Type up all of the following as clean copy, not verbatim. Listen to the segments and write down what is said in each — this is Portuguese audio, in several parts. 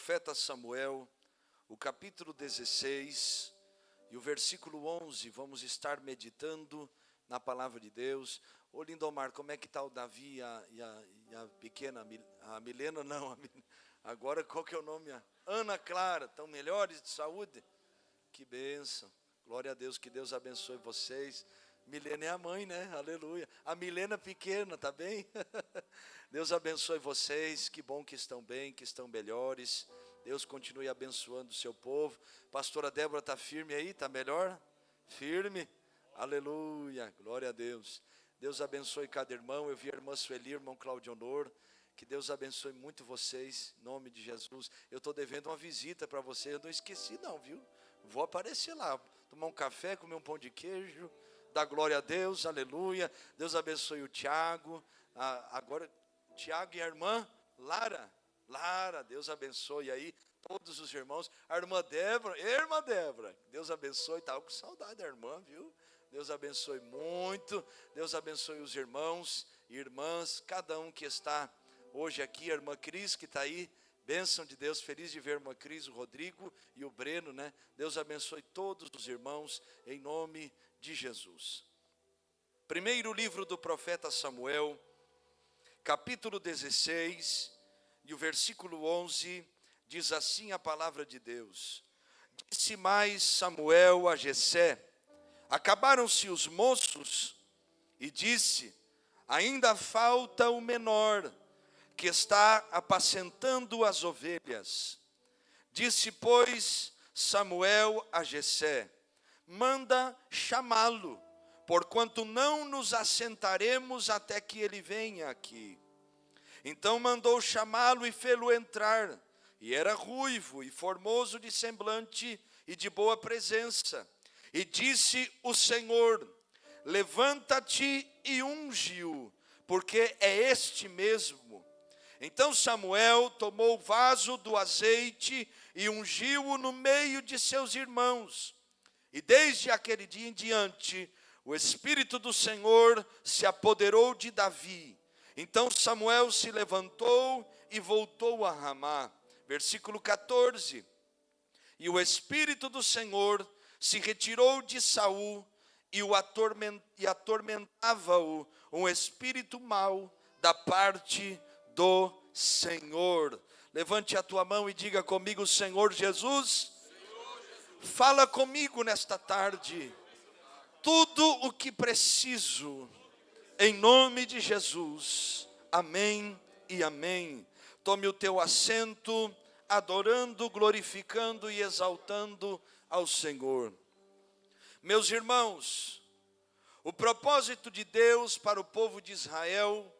profeta Samuel, o capítulo 16 e o versículo 11, vamos estar meditando na palavra de Deus. Ô Lindomar, como é que está o Davi e a pequena, a Milena não, agora qual que é o nome? Ana Clara, estão melhores de saúde? Que bênção, glória a Deus, que Deus abençoe vocês. Milena é a mãe, né? Aleluia. A Milena pequena, tá bem? Deus abençoe vocês, que bom que estão bem, que estão melhores. Deus continue abençoando o seu povo. Pastora Débora está firme aí, está melhor? Firme? Aleluia, glória a Deus. Deus abençoe cada irmão. Eu vi a irmã Sueli, irmão Claudio Honor. Que Deus abençoe muito vocês, em nome de Jesus. Eu estou devendo uma visita para vocês, eu não esqueci não, viu? Vou aparecer lá, tomar um café, comer um pão de queijo. Dá glória a Deus, aleluia. Deus abençoe o Tiago. Agora, Tiago e a irmã Lara, Deus abençoe aí todos os irmãos. A irmã Débora, Deus abençoe. Estava com saudade da irmã, viu? Deus abençoe muito. Deus abençoe os irmãos e irmãs, cada um que está hoje aqui. A irmã Cris que está aí, bênção de Deus, feliz de ver a irmã Cris, o Rodrigo e o Breno, né? Deus abençoe todos os irmãos, em nome de Jesus. Primeiro livro do profeta Samuel, capítulo 16, e o versículo 11, diz assim a palavra de Deus. Disse mais Samuel a Jessé: acabaram-se os moços? E disse: ainda falta o menor, que está apacentando as ovelhas. Disse, pois, Samuel a Jessé: manda chamá-lo, porquanto não nos assentaremos até que ele venha aqui. Então mandou chamá-lo e fê-lo entrar, e era ruivo e formoso de semblante e de boa presença. E disse o Senhor: levanta-te e unge-o, porque é este mesmo. Então Samuel tomou o vaso do azeite e ungiu-o no meio de seus irmãos. E desde aquele dia em diante, o Espírito do Senhor se apoderou de Davi. Então Samuel se levantou e voltou a Ramá. Versículo 14. E o Espírito do Senhor se retirou de Saul e atormentava-o um espírito mau da parte do Senhor. Levante a tua mão e diga comigo: Senhor Jesus, fala comigo nesta tarde. Tudo o que preciso, em nome de Jesus. Amém e amém. Tome o teu assento, adorando, glorificando e exaltando ao Senhor. Meus irmãos, o propósito de Deus para o povo de Israel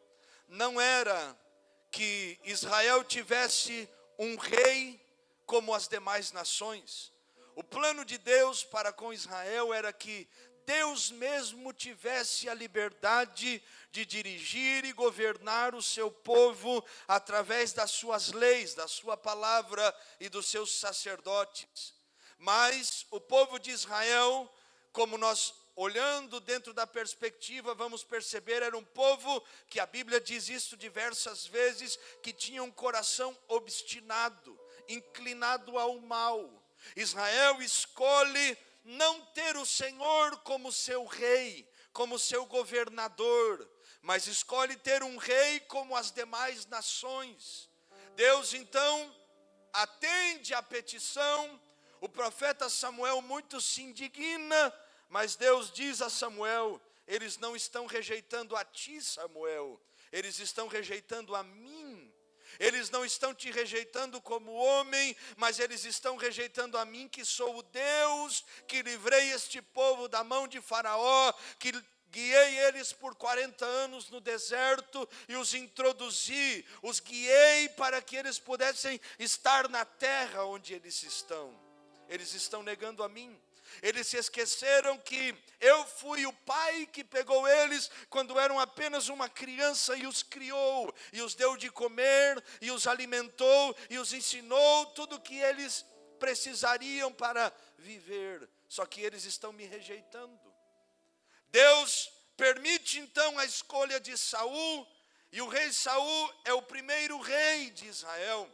não era que Israel tivesse um rei como as demais nações. O plano de Deus para com Israel era que Deus mesmo tivesse a liberdade de dirigir e governar o seu povo através das suas leis, da sua palavra e dos seus sacerdotes. Mas o povo de Israel, como nós olhando dentro da perspectiva, vamos perceber, era um povo que a Bíblia diz isso diversas vezes, que tinha um coração obstinado, inclinado ao mal. Israel escolhe não ter o Senhor como seu rei, como seu governador, mas escolhe ter um rei como as demais nações. Deus então atende à petição. O profeta Samuel muito se indigna, mas Deus diz a Samuel: eles não estão rejeitando a ti, Samuel, eles estão rejeitando a mim. Eles não estão te rejeitando como homem, mas eles estão rejeitando a mim, que sou o Deus que livrei este povo da mão de Faraó, que guiei eles por 40 anos no deserto e os introduzi, os guiei para que eles pudessem estar na terra onde eles estão. Eles estão negando a mim. Eles se esqueceram que eu fui o pai que pegou eles quando eram apenas uma criança e os criou, e os deu de comer, e os alimentou, e os ensinou tudo o que eles precisariam para viver. Só que eles estão me rejeitando. Deus permite então a escolha de Saul, e o rei Saul é o primeiro rei de Israel.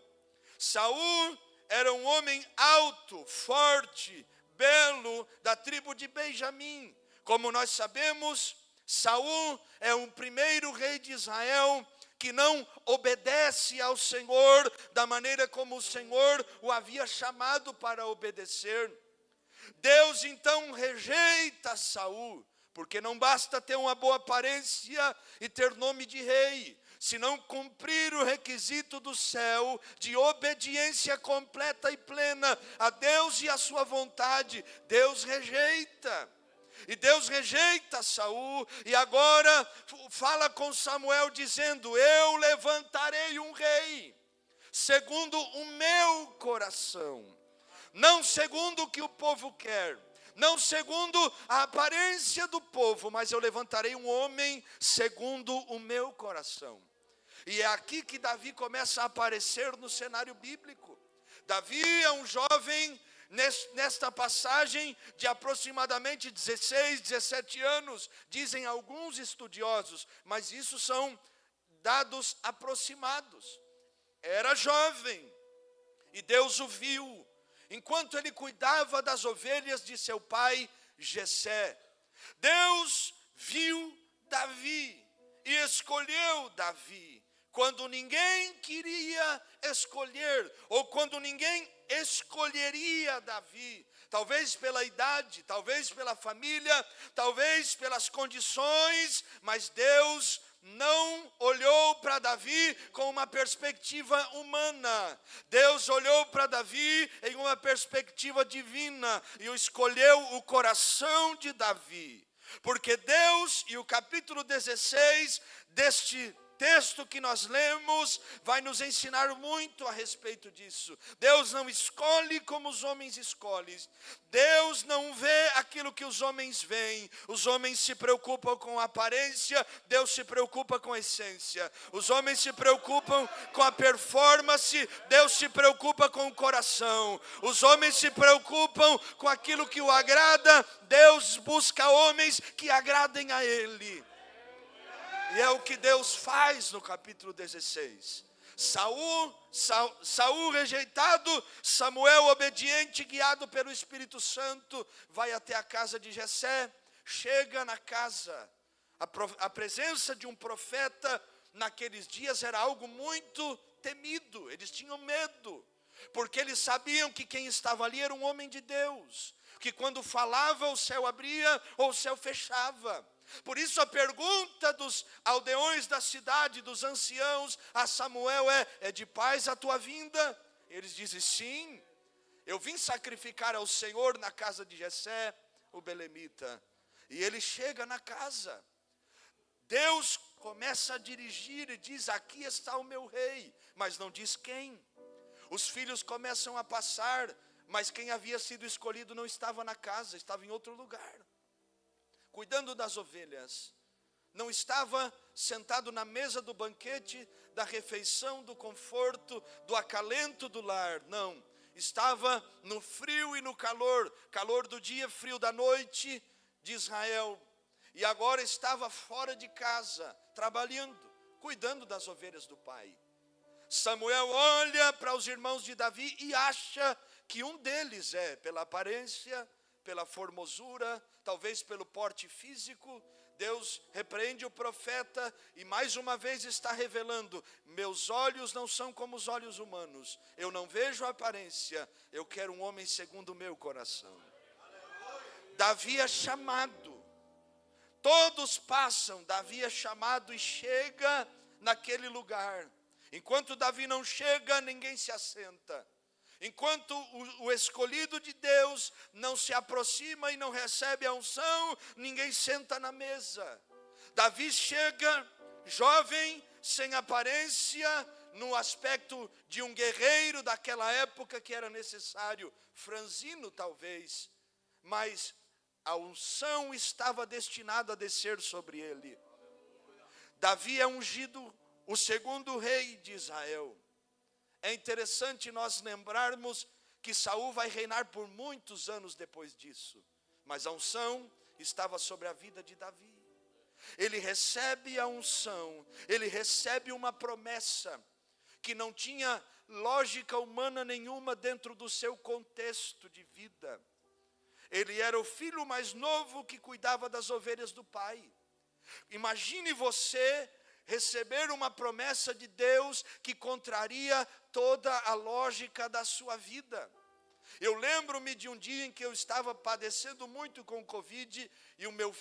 Saul era um homem alto, forte, belo, da tribo de Benjamim. Como nós sabemos, Saul é o primeiro rei de Israel que não obedece ao Senhor da maneira como o Senhor o havia chamado para obedecer. Deus então rejeita Saul, porque não basta ter uma boa aparência e ter nome de rei, se não cumprir o requisito do céu de obediência completa e plena a Deus e a sua vontade. Deus rejeita. E Deus rejeita Saul, e agora fala com Samuel dizendo: eu levantarei um rei, segundo o meu coração, não segundo o que o povo quer, não segundo a aparência do povo, mas eu levantarei um homem segundo o meu coração. E é aqui que Davi começa a aparecer no cenário bíblico. Davi é um jovem, nesta passagem, de aproximadamente 16, 17 anos, dizem alguns estudiosos, mas isso são dados aproximados. Era jovem, e Deus o viu, enquanto ele cuidava das ovelhas de seu pai Jessé. Deus viu Davi e escolheu Davi, quando ninguém queria escolher, ou quando ninguém escolheria Davi, talvez pela idade, talvez pela família, talvez pelas condições, mas Deus não olhou para Davi com uma perspectiva humana. Deus olhou para Davi em uma perspectiva divina e escolheu o coração de Davi. Porque Deus, e o capítulo 16 deste texto que nós lemos vai nos ensinar muito a respeito disso. Deus não escolhe como os homens escolhem. Deus não vê aquilo que os homens veem. Os homens se preocupam com a aparência, Deus se preocupa com a essência. Os homens se preocupam com a performance, Deus se preocupa com o coração. Os homens se preocupam com aquilo que o agrada, Deus busca homens que agradem a Ele. E é o que Deus faz no capítulo 16. Saul rejeitado, Samuel obediente, guiado pelo Espírito Santo, vai até a casa de Jessé, chega na casa. A presença de um profeta naqueles dias era algo muito temido, eles tinham medo, porque eles sabiam que quem estava ali era um homem de Deus, que quando falava o céu abria ou o céu fechava. Por isso a pergunta dos aldeões da cidade, dos anciãos, a Samuel é de paz a tua vinda? Eles dizem: sim, eu vim sacrificar ao Senhor na casa de Jessé, o belemita. E ele chega na casa. Deus começa a dirigir e diz: aqui está o meu rei, mas não diz quem. Os filhos começam a passar, mas quem havia sido escolhido não estava na casa, estava em outro lugar, cuidando das ovelhas. Não estava sentado na mesa do banquete, da refeição, do conforto, do acalento do lar. Não, estava no frio e no calor, calor do dia, frio da noite de Israel. E agora estava fora de casa, trabalhando, cuidando das ovelhas do pai. Samuel olha para os irmãos de Davi e acha que um deles pela aparência, pela formosura, talvez pelo porte físico. Deus repreende o profeta e mais uma vez está revelando: meus olhos não são como os olhos humanos, eu não vejo a aparência, eu quero um homem segundo o meu coração. Davi é chamado, todos passam, Davi é chamado e chega naquele lugar. Enquanto Davi não chega, ninguém se assenta. Enquanto o escolhido de Deus não se aproxima e não recebe a unção, ninguém senta na mesa. Davi chega, jovem, sem aparência, no aspecto de um guerreiro daquela época que era necessário, franzino talvez, mas a unção estava destinada a descer sobre ele. Davi é ungido, o segundo rei de Israel. É interessante nós lembrarmos que Saul vai reinar por muitos anos depois disso, mas a unção estava sobre a vida de Davi. Ele recebe a unção, ele recebe uma promessa que não tinha lógica humana nenhuma dentro do seu contexto de vida. Ele era o filho mais novo que cuidava das ovelhas do pai. Imagine você receber uma promessa de Deus que contraria toda a lógica da sua vida. Eu lembro-me de um dia em que eu estava padecendo muito com Covid e o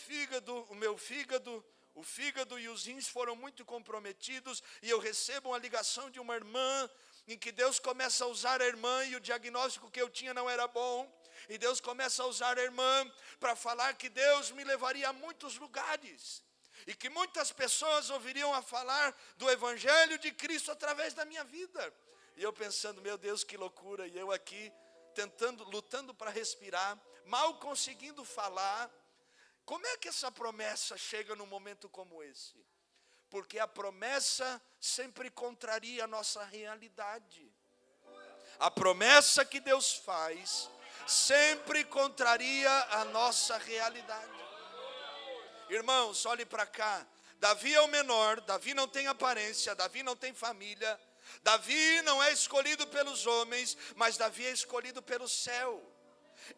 fígado e os rins foram muito comprometidos, e eu recebo uma ligação de uma irmã, em que Deus começa a usar a irmã, e o diagnóstico que eu tinha não era bom, e Deus começa a usar a irmã para falar que Deus me levaria a muitos lugares, e que muitas pessoas ouviriam a falar do Evangelho de Cristo através da minha vida. E eu pensando, meu Deus, que loucura, e eu aqui lutando para respirar, mal conseguindo falar. Como é que essa promessa chega num momento como esse? Porque a promessa sempre contraria a nossa realidade. A promessa que Deus faz sempre contraria a nossa realidade. Irmãos, olhe para cá. Davi é o menor, Davi não tem aparência, Davi não tem família, Davi não é escolhido pelos homens, mas Davi é escolhido pelo céu.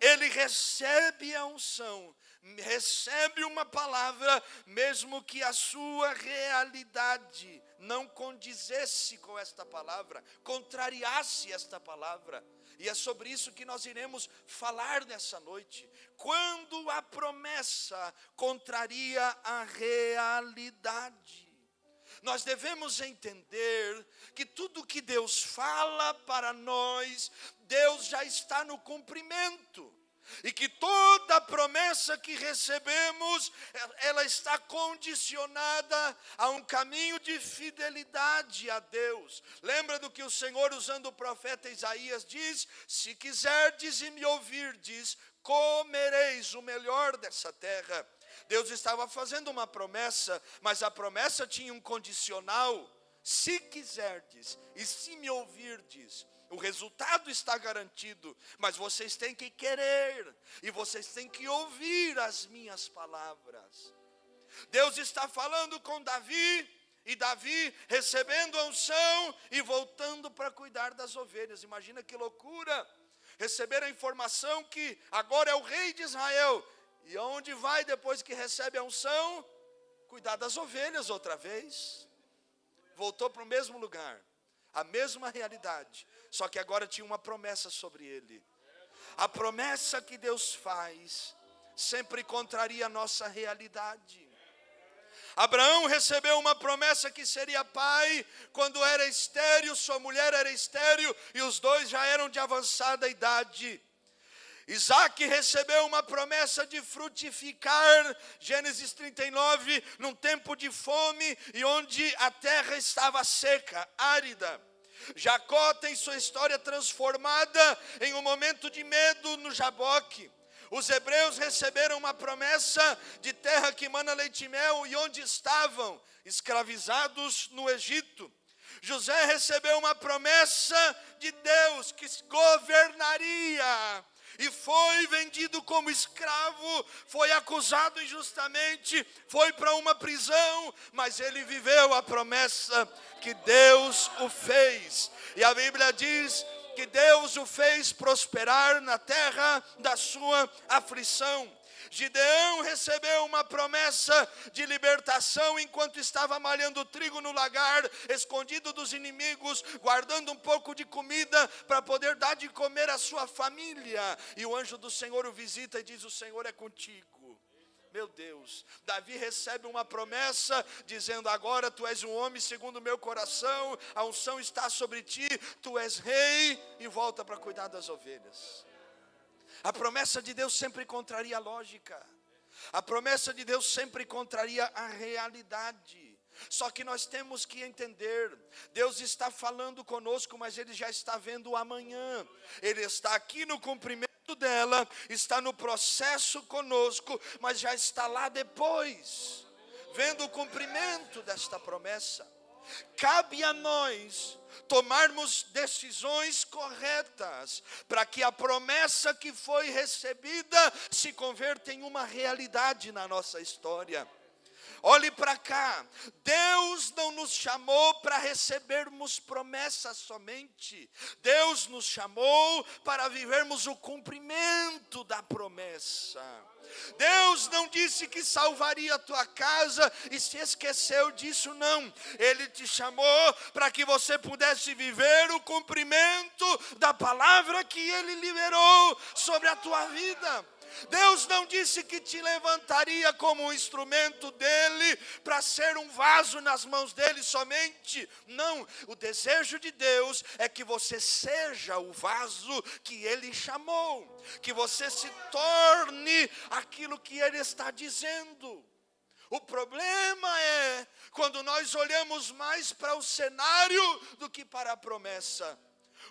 Ele recebe a unção, recebe uma palavra, mesmo que a sua realidade não condizesse com esta palavra, contrariasse esta palavra. E é sobre isso que nós iremos falar nessa noite. Quando a promessa contraria a realidade. Nós devemos entender que tudo que Deus fala para nós, Deus já está no cumprimento. E que toda promessa que recebemos, ela está condicionada a um caminho de fidelidade a Deus. Lembra do que o Senhor, usando o profeta Isaías, diz: se quiserdes e me ouvirdes, comereis o melhor dessa terra. Deus estava fazendo uma promessa, mas a promessa tinha um condicional: se quiserdes e se me ouvirdes. O resultado está garantido, mas vocês têm que querer, e vocês têm que ouvir as minhas palavras. Deus está falando com Davi, e Davi recebendo a unção e voltando para cuidar das ovelhas. Imagina que loucura, receber a informação que agora é o rei de Israel, e aonde vai depois que recebe a unção? Cuidar das ovelhas outra vez. Voltou para o mesmo lugar, a mesma realidade, só que agora tinha uma promessa sobre ele. A promessa que Deus faz sempre contraria a nossa realidade. Abraão recebeu uma promessa que seria pai quando era estéril, sua mulher era estéril e os dois já eram de avançada idade. Isaac recebeu uma promessa de frutificar, Gênesis 39, num tempo de fome e onde a terra estava seca, árida. Jacó tem sua história transformada em um momento de medo no Jaboque. Os hebreus receberam uma promessa de terra que mana leite e mel, e onde estavam? Escravizados no Egito. José recebeu uma promessa de Deus que governaria, e foi vendido como escravo, foi acusado injustamente, foi para uma prisão, mas ele viveu a promessa que Deus o fez. E a Bíblia diz que Deus o fez prosperar na terra da sua aflição. Gideão recebeu uma promessa de libertação enquanto estava malhando trigo no lagar, escondido dos inimigos, guardando um pouco de comida para poder dar de comer à sua família. E o anjo do Senhor o visita e diz: o Senhor é contigo. Meu Deus, Davi recebe uma promessa dizendo: agora tu és um homem segundo o meu coração, a unção está sobre ti, tu és rei, e volta para cuidar das ovelhas. A promessa de Deus sempre contraria a lógica. A promessa de Deus sempre contraria a realidade. Só que nós temos que entender, Deus está falando conosco, mas Ele já está vendo o amanhã. Ele está aqui no cumprimento dela, está no processo conosco, mas já está lá depois, vendo o cumprimento desta promessa. Cabe a nós tomarmos decisões corretas para que a promessa que foi recebida se converta em uma realidade na nossa história. Olhe para cá, Deus não nos chamou para recebermos promessas somente. Deus nos chamou para vivermos o cumprimento da promessa. Deus não disse que salvaria a tua casa e se esqueceu disso, não. Ele te chamou para que você pudesse viver o cumprimento da palavra que Ele liberou sobre a tua vida. Deus não disse que te levantaria como um instrumento dele, para ser um vaso nas mãos dele somente. Não, o desejo de Deus é que você seja o vaso que ele chamou, que você se torne aquilo que ele está dizendo. O problema é quando nós olhamos mais para o cenário do que para a promessa.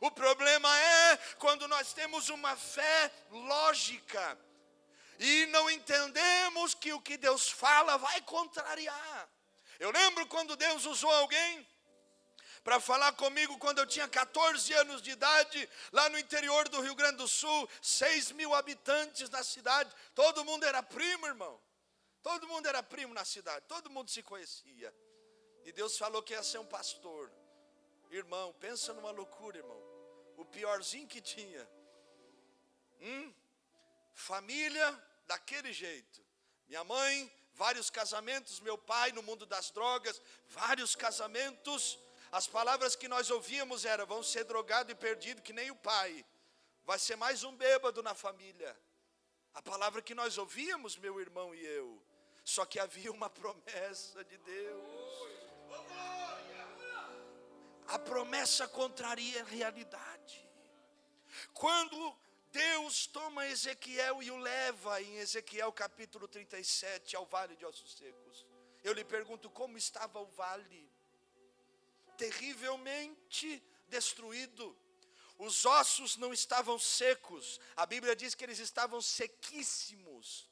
O problema é quando nós temos uma fé lógica e não entendemos que o que Deus fala vai contrariar. Eu lembro quando Deus usou alguém para falar comigo quando eu tinha 14 anos de idade, lá no interior do Rio Grande do Sul, 6.000 habitantes na cidade, todo mundo era primo, irmão. Todo mundo era primo na cidade, todo mundo se conhecia. E Deus falou que ia ser um pastor. Irmão, pensa numa loucura, irmão. O piorzinho que tinha. Família daquele jeito. Minha mãe, vários casamentos. Meu pai no mundo das drogas, vários casamentos. As palavras que nós ouvíamos eram: vão ser drogado e perdido que nem o pai. Vai ser mais um bêbado na família. A palavra que nós ouvíamos, meu irmão e eu. Só que havia uma promessa de Deus. A promessa contraria a realidade. Quando Deus toma Ezequiel e o leva em Ezequiel capítulo 37 ao vale de ossos secos, eu lhe pergunto: como estava o vale? Terrivelmente destruído. Os ossos não estavam secos, a Bíblia diz que eles estavam sequíssimos.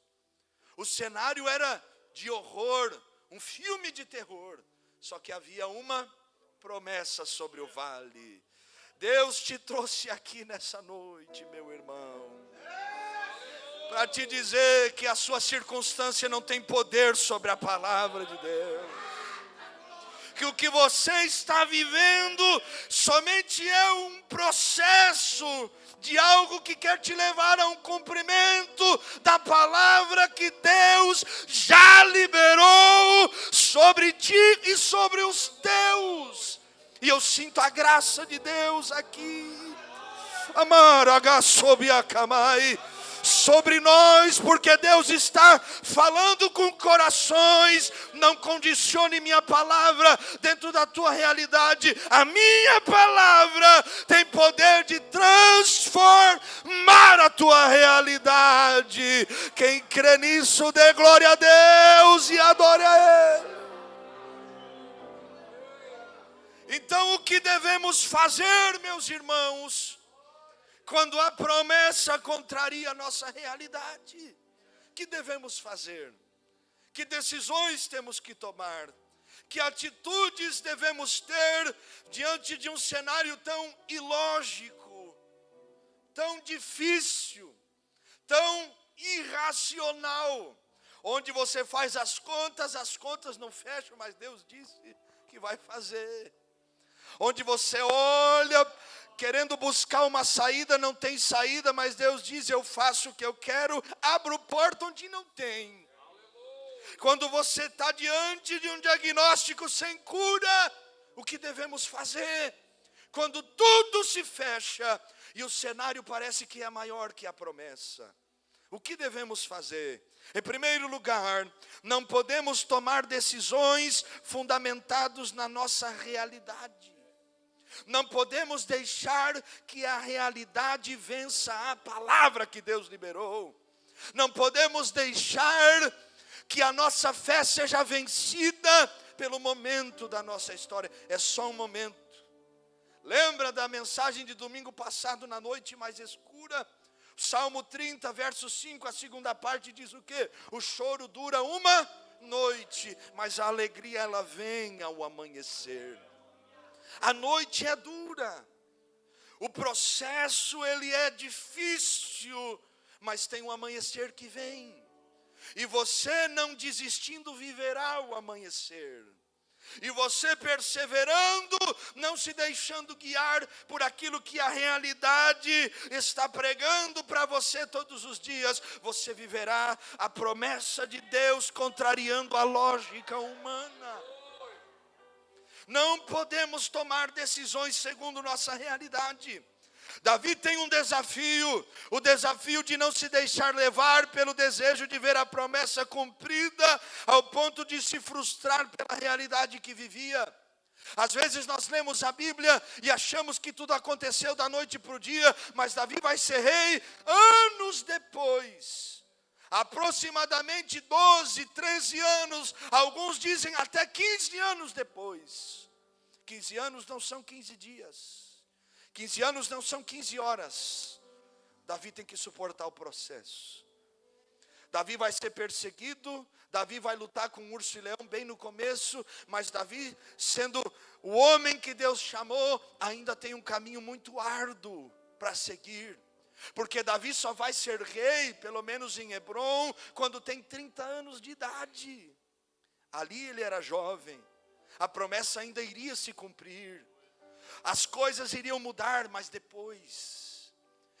O cenário era de horror, um filme de terror. Só que havia uma promessa sobre o vale. Deus te trouxe aqui nessa noite, meu irmão, para te dizer que a sua circunstância não tem poder sobre a palavra de Deus. Que o que você está vivendo somente é um processo de algo que quer te levar a um cumprimento da palavra que Deus já liberou sobre ti e sobre os teus. E eu sinto a graça de Deus aqui. Amaragasobiacamai. Sobre nós, porque Deus está falando com corações. Não condicione minha palavra dentro da tua realidade. A minha palavra tem poder de transformar a tua realidade. Quem crê nisso, dê glória a Deus e adore a Ele. Então, o que devemos fazer, meus irmãos, quando a promessa contraria a nossa realidade? Que devemos fazer? Que decisões temos que tomar? Que atitudes devemos ter diante de um cenário tão ilógico, tão difícil, tão irracional, onde você faz as contas não fecham, mas Deus disse que vai fazer. Onde você olha querendo buscar uma saída, não tem saída, mas Deus diz: eu faço o que eu quero, abro porta onde não tem. Quando você está diante de um diagnóstico sem cura, o que devemos fazer? Quando tudo se fecha e o cenário parece que é maior que a promessa, o que devemos fazer? Em primeiro lugar, não podemos tomar decisões fundamentadas na nossa realidade. Não podemos deixar que a realidade vença a palavra que Deus liberou. Não podemos deixar que a nossa fé seja vencida pelo momento da nossa história. É só um momento. Lembra da mensagem de domingo passado, na noite mais escura? Salmo 30, verso 5, a segunda parte diz o quê? O choro dura uma noite, mas a alegria ela vem ao amanhecer. A noite é dura, o processo ele é difícil, mas tem um amanhecer que vem. E você não desistindo viverá o amanhecer. E você perseverando, não se deixando guiar por aquilo que a realidade está pregando para você todos os dias, você viverá a promessa de Deus contrariando a lógica humana. Não podemos tomar decisões segundo nossa realidade. Davi tem um desafio, o desafio de não se deixar levar pelo desejo de ver a promessa cumprida, ao ponto de se frustrar pela realidade que vivia. Às vezes nós lemos a Bíblia e achamos que tudo aconteceu da noite para o dia, mas Davi vai ser rei anos depois. Aproximadamente 12, 13 anos, alguns dizem até 15 anos depois. 15 anos não são 15 dias. 15 anos não são 15 horas. Davi tem que suportar o processo. Davi vai ser perseguido, Davi vai lutar com um urso e leão bem no começo, mas Davi, sendo o homem que Deus chamou, ainda tem um caminho muito árduo para seguir. Porque Davi só vai ser rei, pelo menos em Hebrom, quando tem 30 anos de idade. Ali ele era jovem, a promessa ainda iria se cumprir. As coisas iriam mudar, mas depois.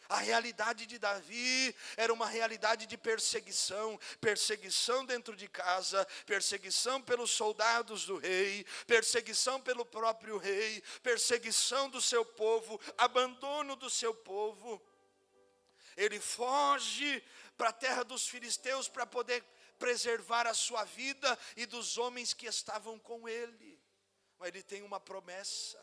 A realidade de Davi era uma realidade de perseguição. Perseguição dentro de casa, perseguição pelos soldados do rei, perseguição pelo próprio rei, perseguição do seu povo, abandono do seu povo. Ele foge para a terra dos filisteus para poder preservar a sua vida e dos homens que estavam com ele. Mas ele tem uma promessa.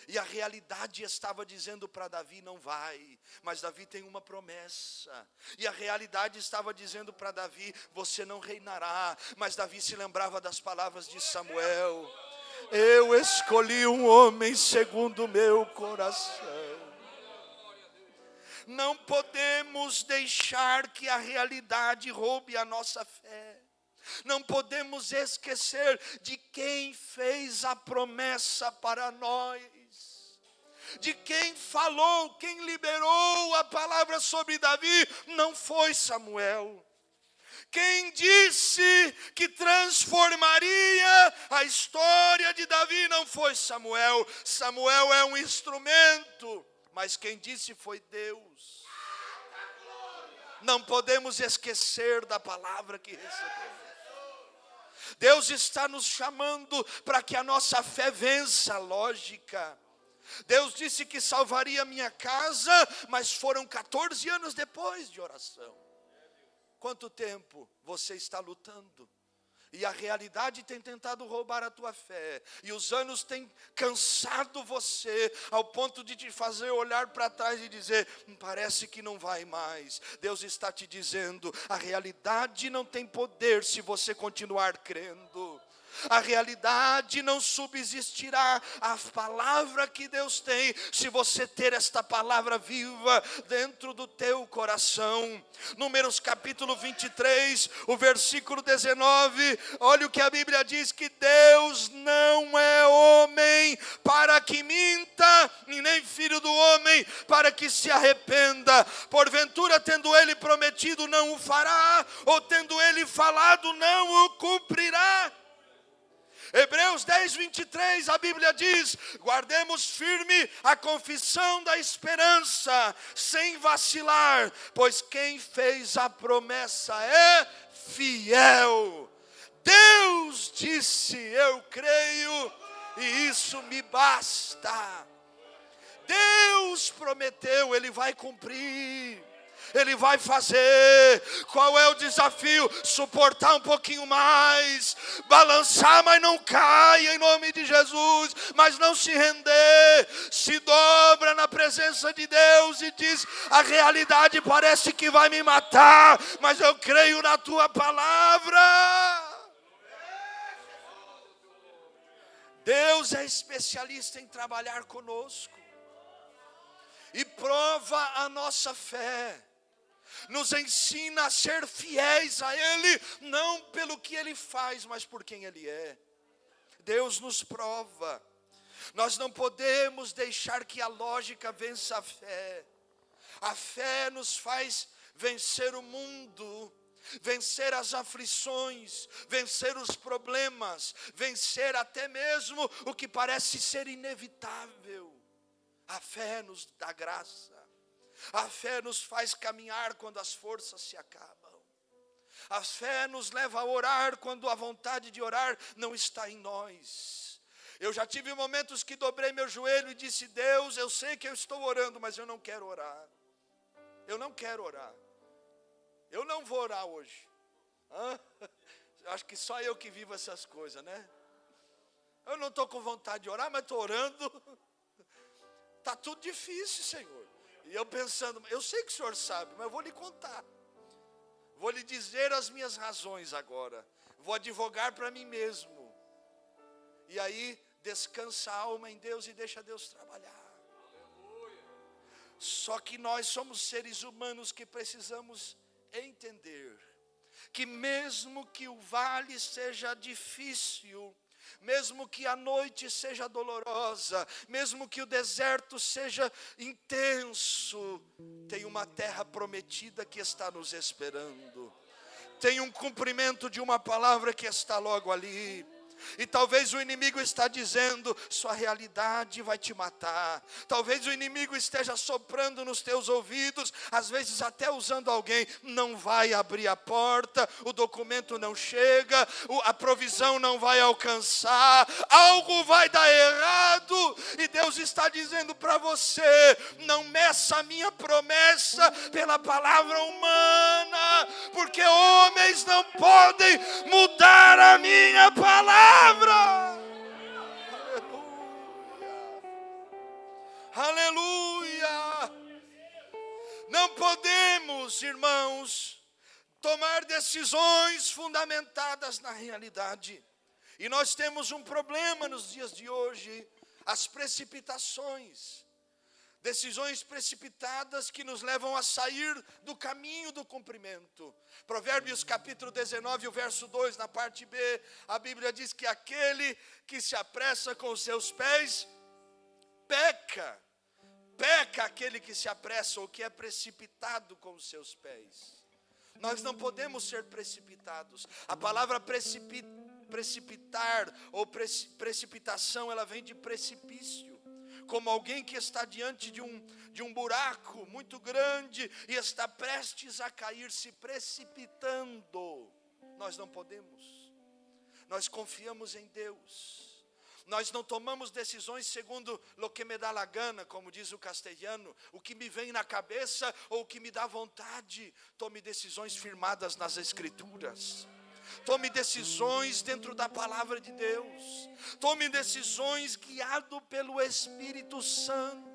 E a realidade estava dizendo para Davi, não vai. Mas Davi tem uma promessa. E a realidade estava dizendo para Davi, você não reinará. Mas Davi se lembrava das palavras de Samuel. Eu escolhi um homem segundo o meu coração. Não podemos deixar que a realidade roube a nossa fé. Não podemos esquecer de quem fez a promessa para nós. De quem falou, quem liberou a palavra sobre Davi, não foi Samuel. Quem disse que transformaria a história de Davi não foi Samuel. Samuel é um instrumento, mas quem disse foi Deus. Não podemos esquecer da palavra que recebemos. Deus está nos chamando para que a nossa fé vença a lógica. Deus disse que salvaria minha casa, mas foram 14 anos depois de oração. Quanto tempo você está lutando? E a realidade tem tentado roubar a tua fé. E os anos têm cansado você, ao ponto de te fazer olhar para trás e dizer, parece que não vai mais. Deus está te dizendo, a realidade não tem poder se você continuar crendo. A realidade não subsistirá, a palavra que Deus tem, se você ter esta palavra viva dentro do teu coração. Números capítulo 23, o versículo 19, olha o que a Bíblia diz, que Deus não é homem para que minta, e nem filho do homem para que se arrependa. Porventura, tendo ele prometido, não o fará, ou tendo ele falado, não o cumprirá. Hebreus 10, 23, a Bíblia diz, guardemos firme a confissão da esperança, sem vacilar, pois quem fez a promessa é fiel. Deus disse, eu creio, e isso me basta. Deus prometeu, Ele vai cumprir. Ele vai fazer. Qual é o desafio? Suportar um pouquinho mais, balançar, mas não caia em nome de Jesus, mas não se render. Se dobra na presença de Deus e diz, a realidade parece que vai me matar, mas eu creio na tua palavra. Deus é especialista em trabalhar conosco e prova a nossa fé. Nos ensina a ser fiéis a Ele, não pelo que Ele faz, mas por quem Ele é. Deus nos prova. Nós não podemos deixar que a lógica vença a fé. A fé nos faz vencer o mundo. vencer as aflições, vencer os problemas, vencer até mesmo o que parece ser inevitável. A fé nos dá graça. A fé nos faz caminhar quando as forças se acabam. A fé nos leva a orar quando a vontade de orar não está em nós. Eu já tive momentos que dobrei meu joelho e disse: Deus, eu sei que eu estou orando, mas eu não quero orar. Eu não quero orar. Eu não vou orar hoje. Acho que só eu que vivo essas coisas, né? Eu não estou com vontade de orar, mas estou orando. Está tudo difícil, Senhor. E eu pensando, eu sei que o Senhor sabe, mas eu vou lhe contar. Vou lhe dizer as minhas razões agora. Vou advogar para mim mesmo. E aí, descansa a alma em Deus e deixa Deus trabalhar. Só que nós somos seres humanos que precisamos entender que mesmo que o vale seja difícil, mesmo que a noite seja dolorosa, mesmo que o deserto seja intenso, tem uma terra prometida que está nos esperando. Tem um cumprimento de uma palavra que está logo ali. E talvez o inimigo está dizendo: sua realidade vai te matar. Talvez o inimigo esteja soprando nos teus ouvidos, às vezes até usando alguém: não vai abrir a porta, o documento não chega, a provisão não vai alcançar, algo vai dar errado. E Deus está dizendo para você: não meça a minha promessa pela palavra humana, porque homens não podem mudar a minha palavra. Aleluia. Aleluia. Não podemos, irmãos, tomar decisões fundamentadas na realidade. E nós temos um problema nos dias de hoje: as precipitações. Decisões precipitadas que nos levam a sair do caminho do cumprimento. Provérbios capítulo 19, o verso 2, na parte B, a Bíblia diz que aquele que se apressa com os seus pés, peca. Peca aquele que se apressa ou que é precipitado com os seus pés. Nós não podemos ser precipitados. A palavra precipitar ou precipitação, ela vem de precipício. Como alguém que está diante de um buraco muito grande e está prestes a cair, se precipitando. Nós não podemos. Nós confiamos em Deus. Nós não tomamos decisões segundo lo que me dá la gana, como diz o castelhano, o que me vem na cabeça ou o que me dá vontade. Tome decisões firmadas nas Escrituras. Tome decisões dentro da palavra de Deus. Tome decisões guiado pelo Espírito Santo.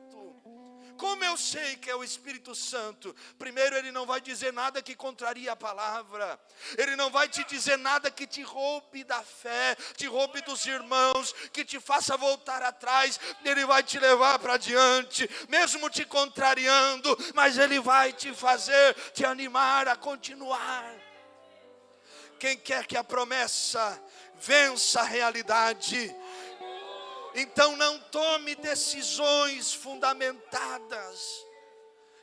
Como eu sei que é o Espírito Santo? Primeiro, ele não vai dizer nada que contraria a palavra. Ele não vai te dizer nada que te roube da fé, te roube dos irmãos, que te faça voltar atrás. Ele vai te levar para diante, mesmo te contrariando, mas ele vai te fazer, te animar a continuar. Quem quer que a promessa vença a realidade, então não tome decisões fundamentadas.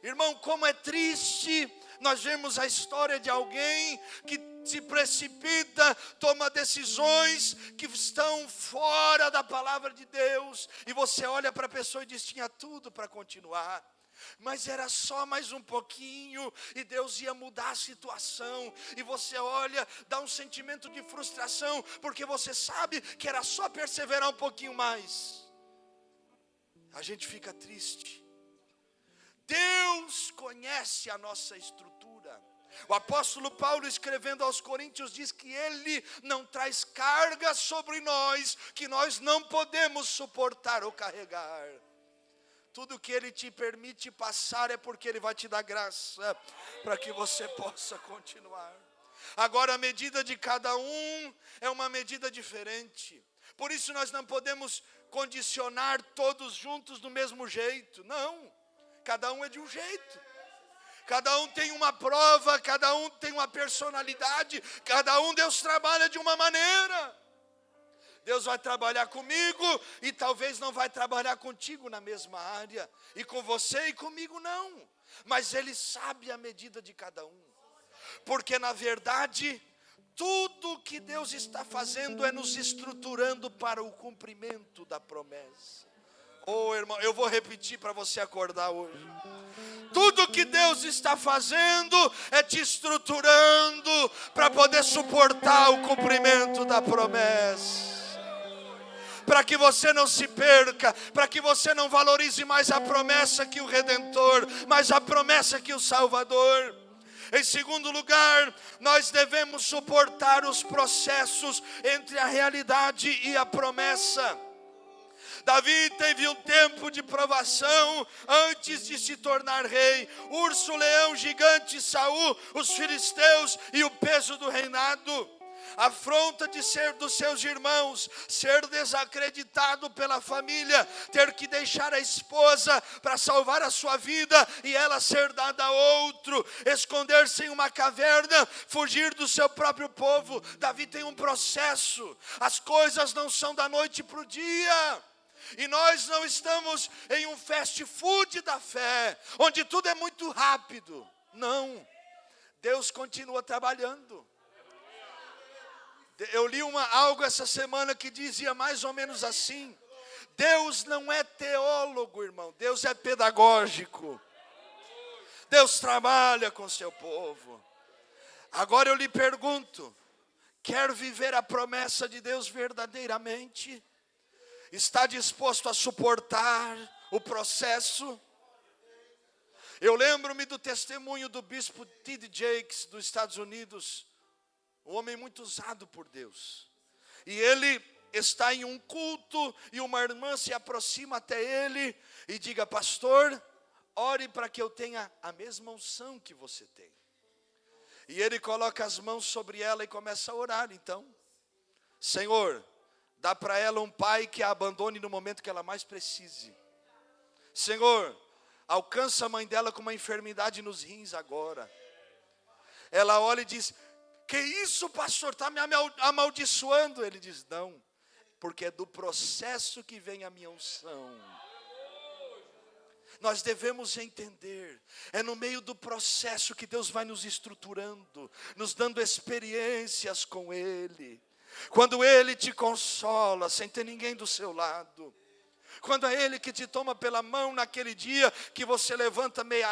Irmão, como é triste nós vemos a história de alguém que se precipita, toma decisões que estão fora da palavra de Deus, e você olha para a pessoa e diz: tinha tudo para continuar. Mas era só mais um pouquinho e Deus ia mudar a situação. E você olha, dá um sentimento de frustração, porque você sabe que era só perseverar um pouquinho mais. A gente fica triste. Deus conhece a nossa estrutura. O apóstolo Paulo, escrevendo aos Coríntios, diz que Ele não traz carga sobre nós que nós não podemos suportar ou carregar. Tudo que Ele te permite passar é porque Ele vai te dar graça para que você possa continuar. Agora, a medida de cada um é uma medida diferente. Por isso nós não podemos condicionar todos juntos do mesmo jeito. Não, cada um é de um jeito. Cada um tem uma prova, cada um tem uma personalidade, cada um Deus trabalha de uma maneira. Deus vai trabalhar comigo e talvez não vai trabalhar contigo na mesma área. E com você e comigo não. Mas Ele sabe a medida de cada um. Porque na verdade, tudo que Deus está fazendo é nos estruturando para o cumprimento da promessa. Oh, irmão, eu vou repetir para você acordar hoje. Tudo que Deus está fazendo é te estruturando para poder suportar o cumprimento da promessa. Para que você não se perca, para que você não valorize mais a promessa que o Redentor, mas a promessa que o Salvador. Em segundo lugar, nós devemos suportar os processos entre a realidade e a promessa. Davi teve um tempo de provação antes de se tornar rei. Urso, leão, gigante, Saul, os filisteus e o peso do reinado. Afronta de ser dos seus irmãos, ser desacreditado pela família, ter que deixar a esposa para salvar a sua vida e ela ser dada a outro, esconder-se em uma caverna, fugir do seu próprio povo. Davi tem um processo, as coisas não são da noite para o dia. E nós não estamos em um fast food da fé, onde tudo é muito rápido. Não, Deus continua trabalhando. Eu li algo essa semana que dizia mais ou menos assim: Deus não é teólogo, irmão, Deus é pedagógico. Deus trabalha com seu povo. Agora eu lhe pergunto, quer viver a promessa de Deus verdadeiramente? Está disposto a suportar o processo? Eu lembro-me do testemunho do bispo T.D. Jakes dos Estados Unidos, um homem muito usado por Deus. E ele está em um culto e uma irmã se aproxima até ele e diga: pastor, ore para que eu tenha a mesma unção que você tem. E ele coloca as mãos sobre ela e começa a orar. Então, Senhor, dá para ela um pai que a abandone no momento que ela mais precise. Senhor, alcança a mãe dela com uma enfermidade nos rins agora. Ela olha e diz: que isso, pastor, está me amaldiçoando? Ele diz: não, porque é do processo que vem a minha unção. Nós devemos entender, é no meio do processo que Deus vai nos estruturando, nos dando experiências com Ele. Quando Ele te consola, sem ter ninguém do seu lado. Quando é Ele que te toma pela mão naquele dia que você levanta meio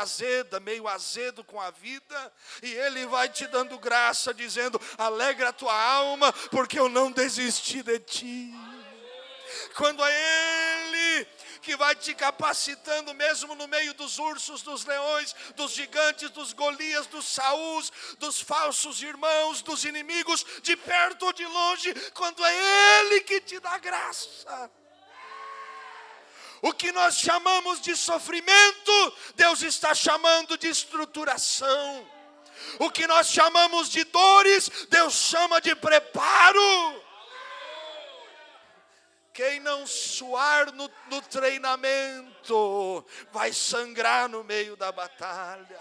azedo com a vida, e Ele vai te dando graça, dizendo: alegra a tua alma, porque eu não desisti de ti. Quando é Ele que vai te capacitando mesmo no meio dos ursos, dos leões, dos gigantes, dos Golias, dos Saúls, dos falsos irmãos, dos inimigos, de perto ou de longe, quando é Ele que te dá graça. O que nós chamamos de sofrimento, Deus está chamando de estruturação. O que nós chamamos de dores, Deus chama de preparo. Quem não suar no treinamento, vai sangrar no meio da batalha.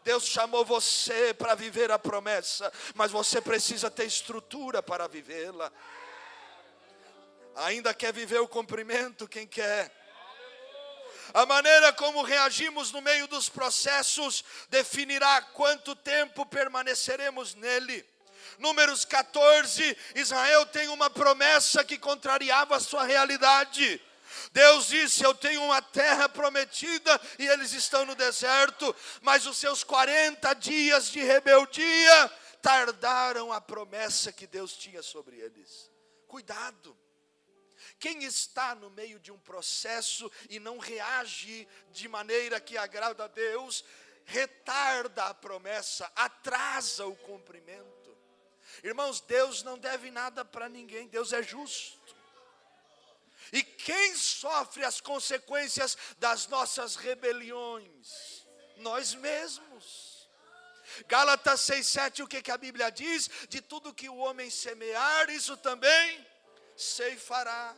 Deus chamou você para viver a promessa, mas você precisa ter estrutura para vivê-la. Ainda quer viver o cumprimento? Quem quer? A maneira como reagimos no meio dos processos definirá quanto tempo permaneceremos nele. Números 14, Israel tem uma promessa que contrariava a sua realidade. Deus disse: eu tenho uma terra prometida e eles estão no deserto, mas os seus 40 dias de rebeldia tardaram a promessa que Deus tinha sobre eles. Cuidado. Quem está no meio de um processo e não reage de maneira que agrada a Deus, retarda a promessa, atrasa o cumprimento. Irmãos, Deus não deve nada para ninguém, Deus é justo. E quem sofre as consequências das nossas rebeliões? Nós mesmos. Gálatas 6:7, o que a Bíblia diz? De tudo que o homem semear, isso também ceifará.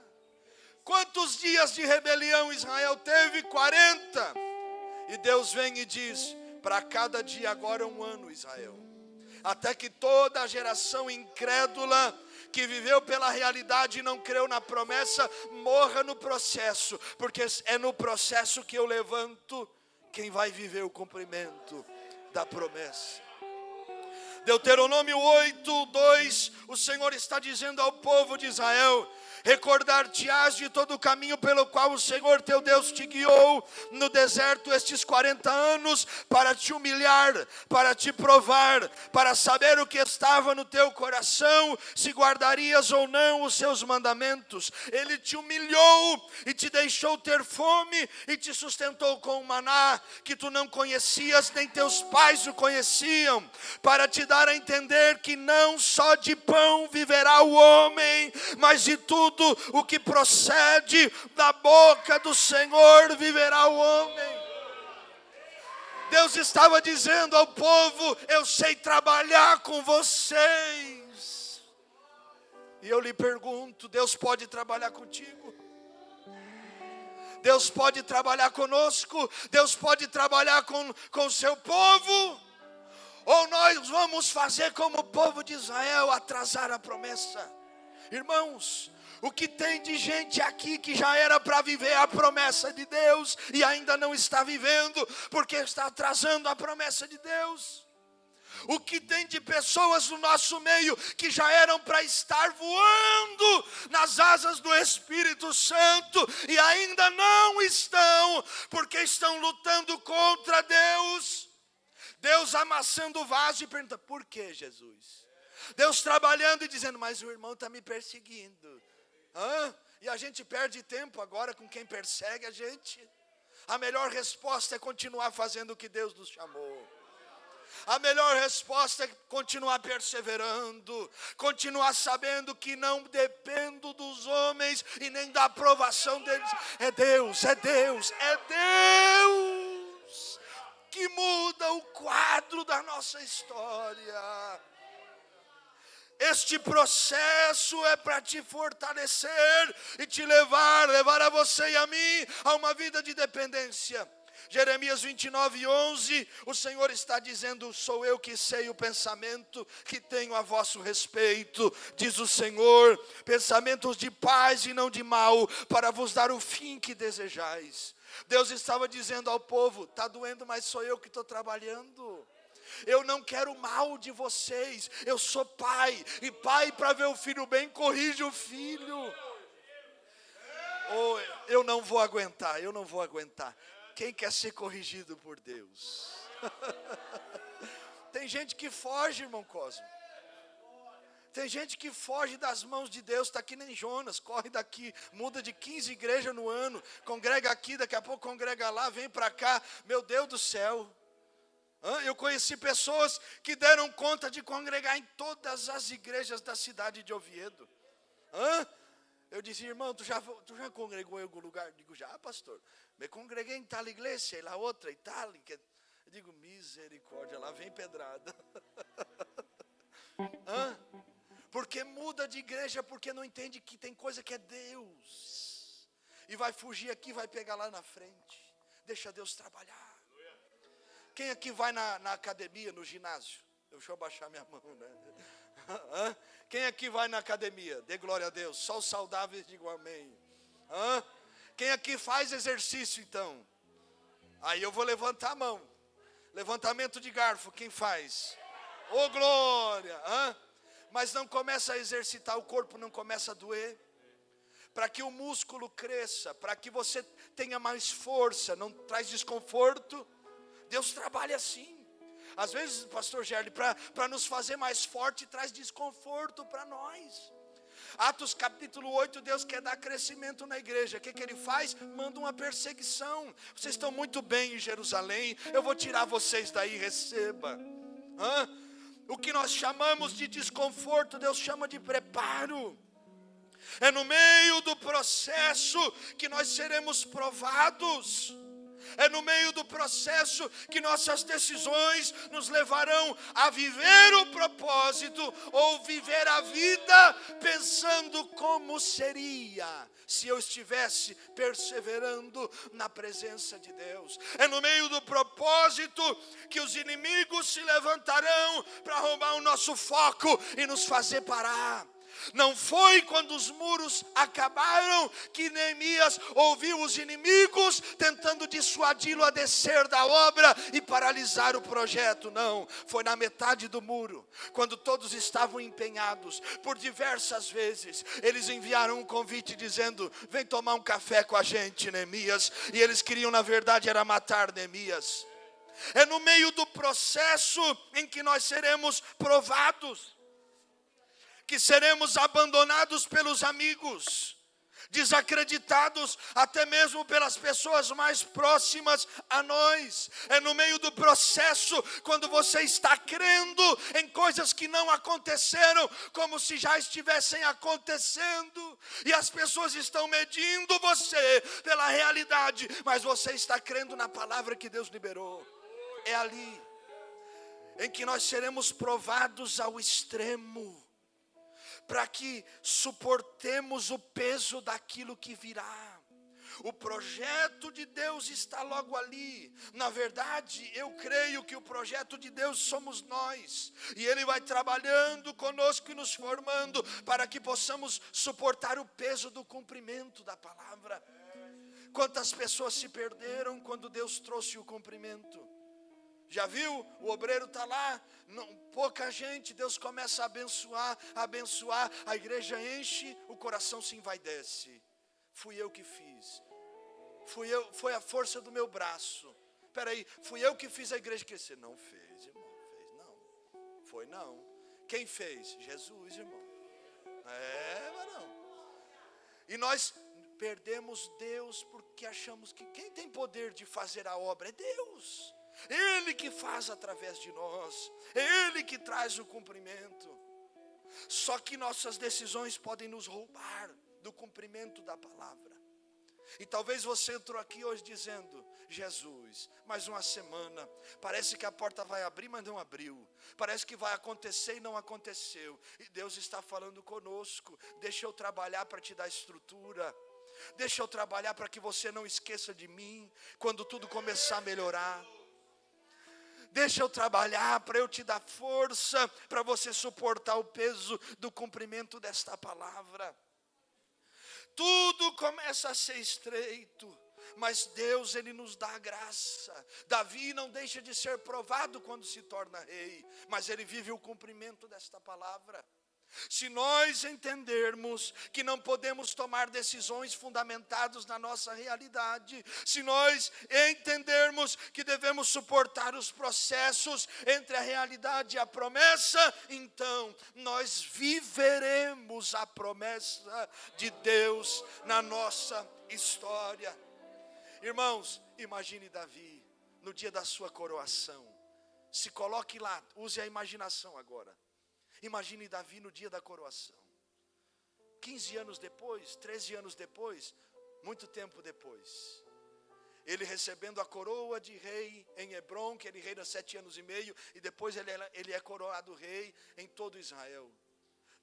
Quantos dias de rebelião Israel teve? 40. E Deus vem e diz: para cada dia agora 1 ano, Israel. Até que toda a geração incrédula que viveu pela realidade e não creu na promessa, morra no processo, porque é no processo que eu levanto quem vai viver o cumprimento da promessa. Deuteronômio 8:2, o Senhor está dizendo ao povo de Israel: recordar-te-ás de todo o caminho pelo qual o Senhor teu Deus te guiou no deserto estes 40 anos, para te humilhar, para te provar, para saber o que estava no teu coração, se guardarias ou não os seus mandamentos. Ele te humilhou e te deixou ter fome e te sustentou com o maná, que tu não conhecias, nem teus pais o conheciam, para te dar a entender que não só de pão viverá o homem, mas de tudo o que procede da boca do Senhor viverá o homem. Deus estava dizendo ao povo: eu sei trabalhar com vocês. E eu lhe pergunto: Deus pode trabalhar contigo? Deus pode trabalhar conosco? Deus pode trabalhar com o seu povo? Ou nós vamos fazer como o povo de Israel, atrasar a promessa? Irmãos, o que tem de gente aqui que já era para viver a promessa de Deus e ainda não está vivendo, porque está atrasando a promessa de Deus? O que tem de pessoas no nosso meio que já eram para estar voando nas asas do Espírito Santo e ainda não estão, porque estão lutando contra Deus? Deus amassando o vaso e pergunta: por que, Jesus? Deus trabalhando e dizendo: mas o irmão está me perseguindo. E a gente perde tempo agora com quem persegue a gente. A melhor resposta é continuar fazendo o que Deus nos chamou. A melhor resposta é continuar perseverando, continuar sabendo que não dependo dos homens e nem da aprovação deles. É Deus, é Deus, é Deus que muda o quadro da nossa história. Este processo é para te fortalecer e te levar a você e a mim a uma vida de dependência. Jeremias 29:11, o Senhor está dizendo: sou eu que sei o pensamento que tenho a vosso respeito, diz o Senhor, pensamentos de paz e não de mal, para vos dar o fim que desejais. Deus estava dizendo ao povo: está doendo, mas sou eu que estou trabalhando. Eu não quero mal de vocês, eu sou pai, e pai, para ver o filho bem, corrige o filho. Eu não vou aguentar. Quem quer ser corrigido por Deus? Tem gente que foge, irmão Cosmo. Tem gente que foge das mãos de Deus, está aqui nem Jonas, corre daqui, muda de 15 igrejas no ano, congrega aqui, daqui a pouco congrega lá, vem para cá, meu Deus do céu. Eu conheci pessoas que deram conta de congregar em todas as igrejas da cidade de Oviedo. Eu disse: irmão, tu já congregou em algum lugar? Eu digo: já, pastor. Me congreguei em tal igreja, e lá outra, e tal. Eu digo: misericórdia, lá vem pedrada. Porque muda de igreja, porque não entende que tem coisa que é Deus. E vai fugir aqui, vai pegar lá na frente. Deixa Deus trabalhar. Quem aqui vai na academia, no ginásio? Deixa eu baixar minha mão, né? Quem aqui vai na academia? Dê glória a Deus. Só os saudáveis digam amém. Quem aqui faz exercício, então? Aí eu vou levantar a mão. Levantamento de garfo, quem faz? Ô glória! Mas não começa a exercitar, o corpo não começa a doer. Para que o músculo cresça, para que você tenha mais força, não traz desconforto. Deus trabalha assim. Às vezes, pastor Gerli, para nos fazer mais forte, traz desconforto para nós. Atos capítulo 8, Deus quer dar crescimento na igreja. O que ele faz? Manda uma perseguição. Vocês estão muito bem em Jerusalém, eu vou tirar vocês daí, receba. O que nós chamamos de desconforto, Deus chama de preparo. É no meio do processo que nós seremos provados. É no meio do processo que nossas decisões nos levarão a viver o propósito ou viver a vida pensando como seria se eu estivesse perseverando na presença de Deus. É no meio do propósito que os inimigos se levantarão para roubar o nosso foco e nos fazer parar. Não foi quando os muros acabaram que Neemias ouviu os inimigos tentando dissuadi-lo a descer da obra e paralisar o projeto. Não, foi na metade do muro, quando todos estavam empenhados. Por diversas vezes eles enviaram um convite dizendo: vem tomar um café com a gente, Neemias. E eles queriam, na verdade, era matar Neemias. É no meio do processo em que nós seremos provados, que seremos abandonados pelos amigos, desacreditados até mesmo pelas pessoas mais próximas a nós. É no meio do processo, quando você está crendo em coisas que não aconteceram, como se já estivessem acontecendo, e as pessoas estão medindo você pela realidade, mas você está crendo na palavra que Deus liberou. É ali em que nós seremos provados ao extremo, para que suportemos o peso daquilo que virá. O projeto de Deus está logo ali. Na verdade, eu creio que o projeto de Deus somos nós. E Ele vai trabalhando conosco e nos formando para que possamos suportar o peso do cumprimento da palavra. Quantas pessoas se perderam quando Deus trouxe o cumprimento? Já viu? O obreiro está lá, pouca gente, Deus começa a abençoar, a igreja enche, o coração se envaidece. Fui eu que fiz. Foi a força do meu braço. Peraí, fui eu que fiz a igreja crescer. Não fez, irmão, fez não. Foi não. Quem fez? Jesus, irmão. Mas não. E nós perdemos Deus porque achamos que quem tem poder de fazer a obra é Deus. Ele que faz através de nós, Ele que traz o cumprimento. Só que nossas decisões podem nos roubar do cumprimento da palavra. E talvez você entrou aqui hoje dizendo: Jesus, mais uma semana, parece que a porta vai abrir, mas não abriu. Parece que vai acontecer e não aconteceu. E Deus está falando conosco: deixa eu trabalhar para te dar estrutura. Deixa eu trabalhar para que você não esqueça de mim quando tudo começar a melhorar. Deixa eu trabalhar para eu te dar força, para você suportar o peso do cumprimento desta palavra. Tudo começa a ser estreito, mas Deus, Ele nos dá a graça. Davi não deixa de ser provado quando se torna rei, mas ele vive o cumprimento desta palavra. Se nós entendermos que não podemos tomar decisões fundamentadas na nossa realidade, se nós entendermos que devemos suportar os processos entre a realidade e a promessa, então nós viveremos a promessa de Deus na nossa história. Irmãos, imagine Davi no dia da sua coroação. Se coloque lá, use a imaginação agora. Imagine Davi no dia da coroação. 15 anos depois, 13 anos depois, muito tempo depois, ele recebendo a coroa de rei em Hebrom, que ele reina 7 anos e meio, e depois ele é coroado rei em todo Israel.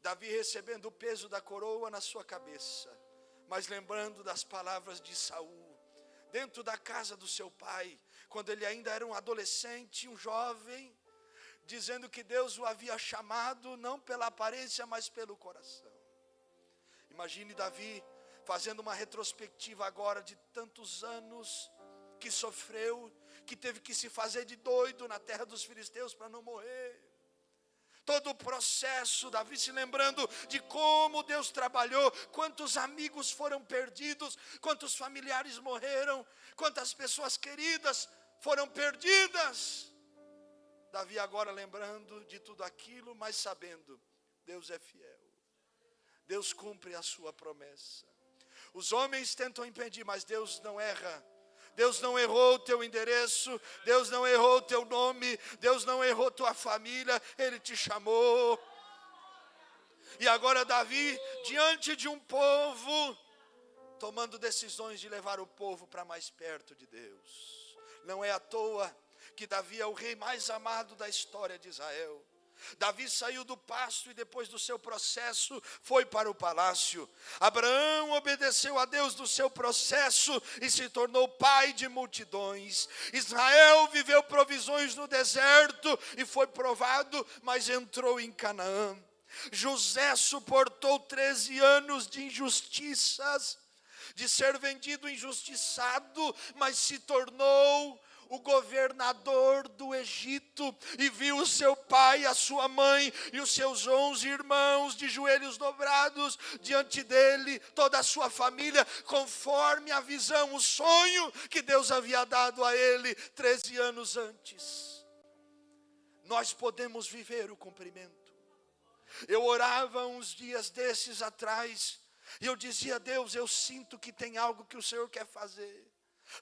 Davi recebendo o peso da coroa na sua cabeça, mas lembrando das palavras de Saul, dentro da casa do seu pai, quando ele ainda era um adolescente, um jovem, dizendo que Deus o havia chamado não pela aparência, mas pelo coração. Imagine Davi fazendo uma retrospectiva agora de tantos anos que sofreu, que teve que se fazer de doido na terra dos filisteus para não morrer. Todo o processo, Davi se lembrando de como Deus trabalhou, quantos amigos foram perdidos, quantos familiares morreram, quantas pessoas queridas foram perdidas. Davi agora lembrando de tudo aquilo, mas sabendo, Deus é fiel. Deus cumpre a sua promessa. Os homens tentam impedir, mas Deus não erra. Deus não errou o teu endereço, Deus não errou o teu nome, Deus não errou tua família, Ele te chamou. E agora Davi, diante de um povo, tomando decisões de levar o povo para mais perto de Deus. Não é à toa que Davi é o rei mais amado da história de Israel. Davi saiu do pasto e depois do seu processo foi para o palácio. Abraão obedeceu a Deus no seu processo e se tornou pai de multidões. Israel viveu provisões no deserto e foi provado, mas entrou em Canaã. José suportou 13 anos de injustiças, de ser vendido injustiçado, mas se tornou o governador do Egito, e viu o seu pai, a sua mãe e os seus 11 irmãos de joelhos dobrados diante dele, toda a sua família, conforme a visão, o sonho que Deus havia dado a ele 13 anos antes. Nós podemos viver o cumprimento. Eu orava uns dias desses atrás, e eu dizia: Deus, eu sinto que tem algo que o Senhor quer fazer.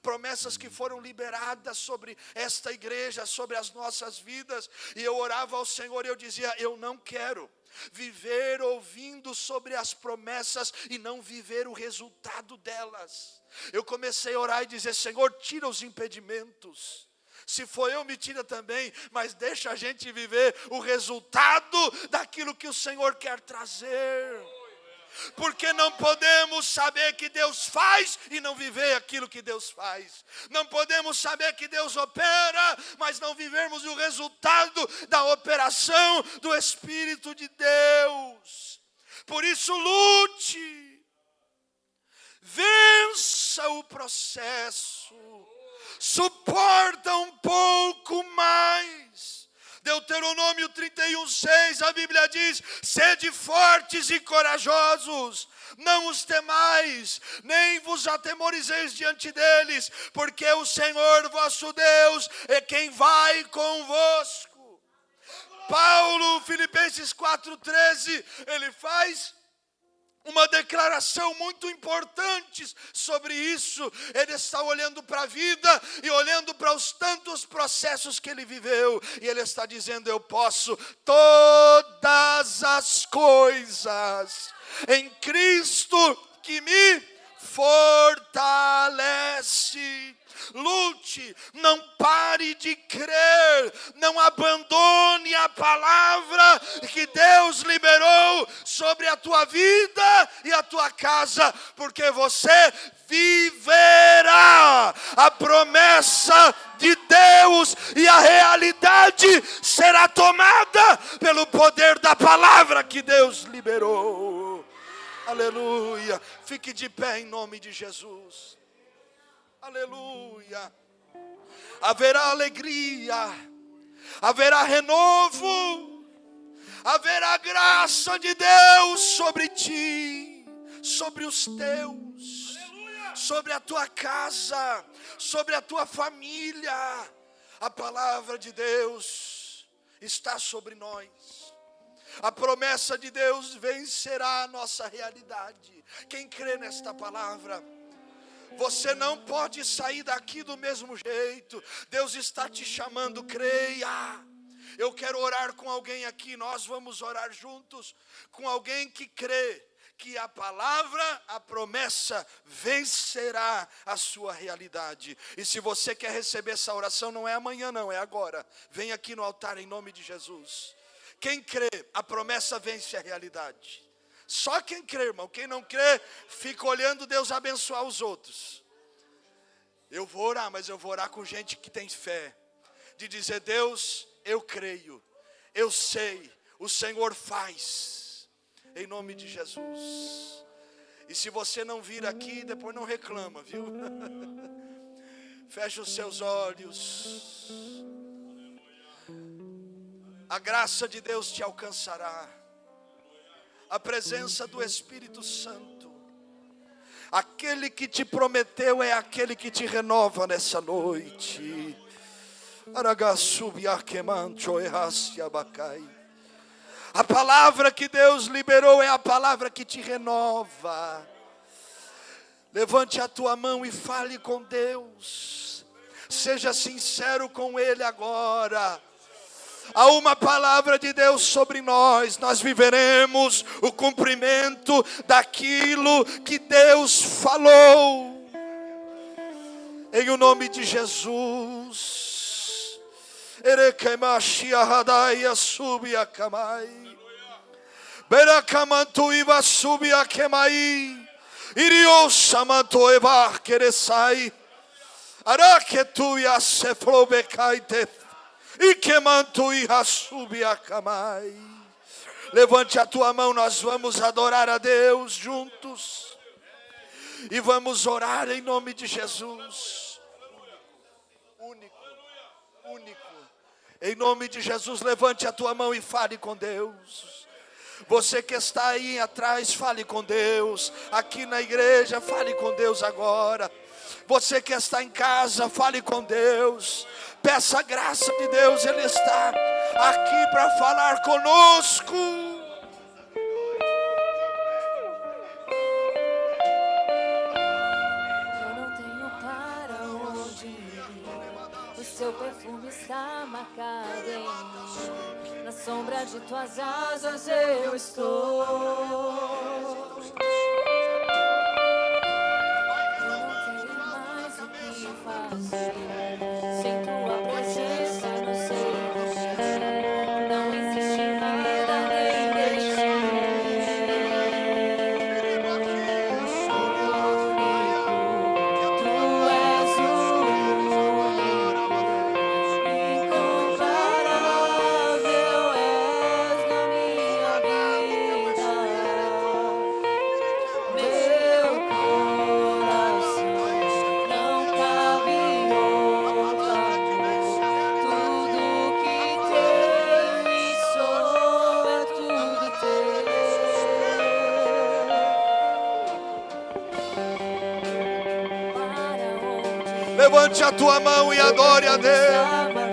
Promessas que foram liberadas sobre esta igreja, sobre as nossas vidas. E eu orava ao Senhor e eu dizia: eu não quero viver ouvindo sobre as promessas e não viver o resultado delas. Eu comecei a orar e dizer: Senhor, tira os impedimentos. Se for eu, me tira também, mas deixa a gente viver o resultado daquilo que o Senhor quer trazer. Porque não podemos saber que Deus faz e não viver aquilo que Deus faz. Não podemos saber que Deus opera, mas não vivermos o resultado da operação do Espírito de Deus. Por isso, lute, vença o processo, suporta um pouco mais. Deuteronômio 31:6, a Bíblia diz: sede fortes e corajosos, não os temais, nem vos atemorizeis diante deles, porque o Senhor vosso Deus é quem vai convosco. Paulo, Filipenses 4:13, ele faz uma declaração muito importante sobre isso. Ele está olhando para a vida e olhando para os tantos processos que ele viveu, e ele está dizendo: eu posso todas as coisas em Cristo que me fortalece. Lute, não pare de crer, não abandone a palavra que Deus liberou sobre a tua vida e a tua casa, porque você viverá a promessa de Deus e a realidade será tomada pelo poder da palavra que Deus liberou. Aleluia. Fique de pé em nome de Jesus. Aleluia. Haverá alegria, haverá renovo, haverá graça de Deus sobre ti, sobre os teus, sobre a tua casa, sobre a tua família. A palavra de Deus está sobre nós. A promessa de Deus vencerá a nossa realidade. Quem crê nesta palavra? Você não pode sair daqui do mesmo jeito. Deus está te chamando, creia. Eu quero orar com alguém aqui, nós vamos orar juntos com alguém que crê que a palavra, a promessa vencerá a sua realidade. E se você quer receber essa oração, não é amanhã não, é agora. Vem aqui no altar em nome de Jesus. Quem crê, a promessa vence a realidade. Só quem crê, irmão. Quem não crê, fica olhando Deus abençoar os outros. Eu vou orar, mas eu vou orar com gente que tem fé. De dizer: Deus, eu creio, eu sei, o Senhor faz. Em nome de Jesus. E se você não vir aqui, depois não reclama, viu? Feche os seus olhos. A graça de Deus te alcançará. A presença do Espírito Santo. Aquele que te prometeu é aquele que te renova nessa noite. A palavra que Deus liberou é a palavra que te renova. Levante a tua mão e fale com Deus. Seja sincero com Ele agora. Há uma palavra de Deus sobre nós. Nós viveremos o cumprimento daquilo que Deus falou. Em o nome de Jesus. Erekemashia hadaya subia kamai. Berakamantu iva subia kemai. Irio samanto eva keresai. Araketu ya seflobekaite. E que manto e rasubia camai. Levante a tua mão, nós vamos adorar a Deus juntos. E vamos orar em nome de Jesus. Único. Em nome de Jesus, levante a tua mão e fale com Deus. Você que está aí atrás, fale com Deus. Aqui na igreja, fale com Deus agora. Você que está em casa, fale com Deus. Peça a graça de Deus, Ele está aqui para falar conosco. Eu não tenho para onde ir. O seu perfume está marcado em mim. Na sombra de tuas asas eu estou. Fazer. Sem tua presença no seu lugar, não existe nada além de ti. Tu és incomparável, és na minha vida. Meu coração não cabe outra voz. Tudo que tenho e sou é tudo teu. Para onde Levante a tua mão e adore a Deus.